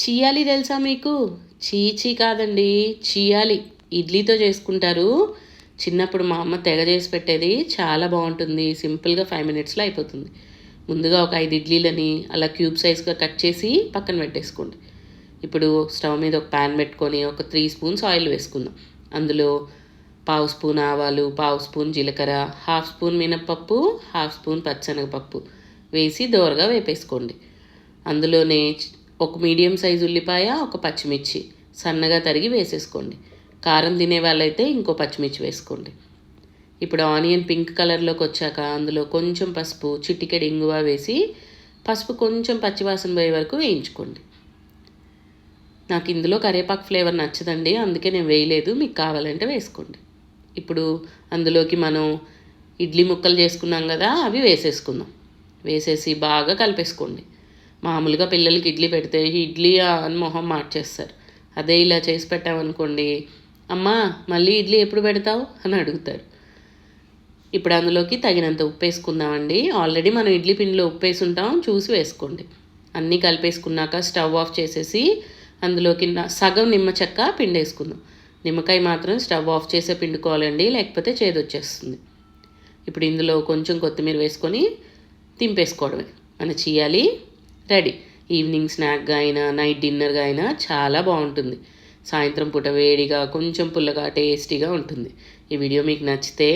చియాలి తెలుసా మీకు? చీచీ కాదండి, చియాలి. ఇడ్లీతో చేసుకుంటారు. చిన్నప్పుడు మా అమ్మ తెగ చేసి పెట్టేది. చాలా బాగుంటుంది. సింపుల్గా 5 మినిట్స్లో అయిపోతుంది. ముందుగా ఒక 5 ఇడ్లీలని అలా క్యూబ్ సైజ్గా కట్ చేసి పక్కన పెట్టేసుకోండి. ఇప్పుడు స్టవ్ మీద ఒక ప్యాన్ పెట్టుకొని ఒక 3 స్పూన్స్ ఆయిల్ వేసుకుందాం. అందులో పావు స్పూన్ ఆవాలు, పావు స్పూన్ జీలకర్ర, హాఫ్ స్పూన్ మినప్పప్పు, హాఫ్ స్పూన్ పచ్చెనగపప్పు వేసి దోరగా వేపేసుకోండి. అందులోనే ఒక మీడియం సైజు ఉల్లిపాయ, ఒక పచ్చిమిర్చి సన్నగా తరిగి వేసేసుకోండి. కారం తినే వాళ్ళైతే ఇంకో పచ్చిమిర్చి వేసుకోండి. ఇప్పుడు ఆనియన్ పింక్ కలర్లోకి వచ్చాక అందులో కొంచెం పసుపు, చిటికెడు ఇంగువ వేసి పసుపు కొంచెం పచ్చివాసన పోయే వరకు వేయించుకోండి. నాకు ఇందులో కరివేపాకు ఫ్లేవర్ నచ్చదండి, అందుకే నేను వేయలేదు. మీకు కావాలంటే వేసుకోండి. ఇప్పుడు అందులోకి మనం ఇడ్లీ ముక్కలు చేసుకున్నాం కదా, అవి వేసేసుకుందాం. వేసేసి బాగా కలిపేసుకోండి. మామూలుగా పిల్లలకి ఇడ్లీ పెడితే ఇడ్లీ అని మొహం మార్చేస్తారు. అదే ఇలా చేసి పెట్టామనుకోండి, అమ్మా మళ్ళీ ఇడ్లీ ఎప్పుడు పెడతావు అని అడుగుతారు. ఇప్పుడు అందులోకి తగినంత ఉప్పు వేసుకుందామండి. ఆల్రెడీ మనం ఇడ్లీ పిండిలో ఉప్పు వేసి ఉంటాం, చూసి వేసుకోండి. అన్నీ కలిపేసుకున్నాక స్టవ్ ఆఫ్ చేసేసి అందులోకి సగం నిమ్మ చెక్క పిండి వేసుకుందాం. నిమ్మకాయ మాత్రం స్టవ్ ఆఫ్ చేసే పిండుకోవాలండి, లేకపోతే చేదొచ్చేస్తుంది. ఇప్పుడు ఇందులో కొంచెం కొత్తిమీర వేసుకొని తింపేసుకోవడమే. మన చియాలి రెడీ. ఈవినింగ్ స్నాక్గా అయినా నైట్ డిన్నర్గా అయినా చాలా బాగుంటుంది. సాయంత్రం పూట వేడిగా కొంచెం పుల్లగా టేస్టీగా ఉంటుంది. ఈ వీడియో మీకు నచ్చితే